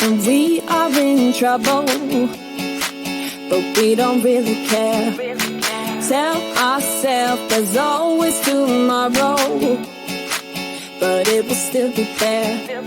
when we are in trouble, but we don't really care. Tell ourselves there's always tomorrow, but it will still be there.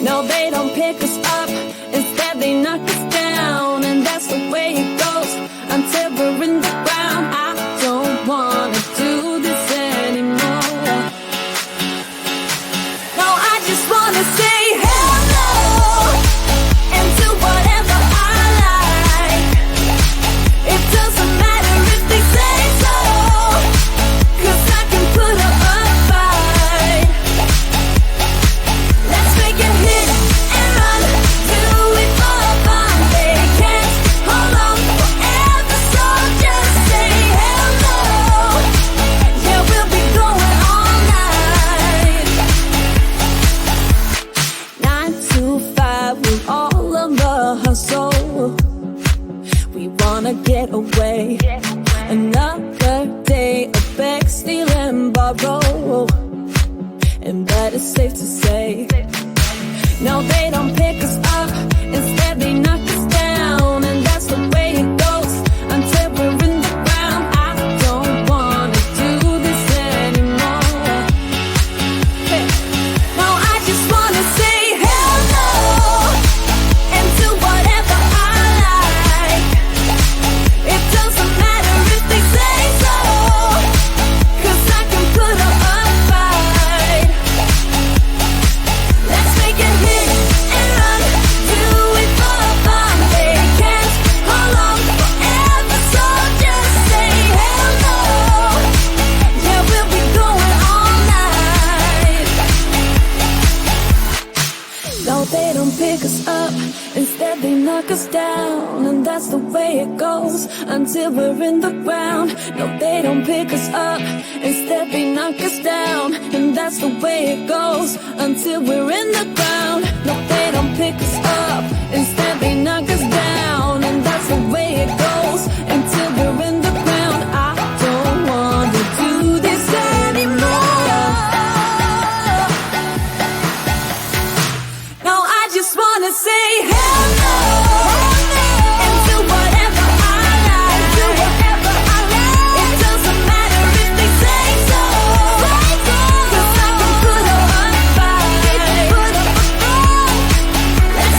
No, they don't pick us up, instead they knock us down, and that's the way it goes until we're in the ground. I don't wanna do this anymore. No, I just wanna say hello and do whatever I like. It doesn't matter if they say so, 'cause I can put up a fight. Let's make it hit and run, do it for fun. They can't hold on forever, so just say hello. Yeah, we'll be going all night. 9 to 5, we're all on the hustle. We wanna get away. Another day of beg, steal and borrow, and that is safe to say. No, they don't pick us up, instead they knock us down, and that's the way it goes until we're in the ground. I don't wanna do this anymore. Hey. No, I just wanna say hello and do whatever I like. It doesn't matter if they say so, 'cause I can put up a fight. Let's make it hit and run, do it for fun. They can't hold on forever, so just say hello. Yeah, we'll be going all night. No, they don't pick us up, instead they knock us down, and that's the way it goes until we're in the ground. No, they don't pick us up, instead they knock us down, and that's the way it goes until we're in the ground. No, they don't pick us up, instead they knock us down, and that's the way it goes until we're in the ground. I don't wanna do this anymore. No, I just wanna say hello and do whatever I like. Do whatever I like. It doesn't matter if they say so, 'cause I can put up a fight. Let's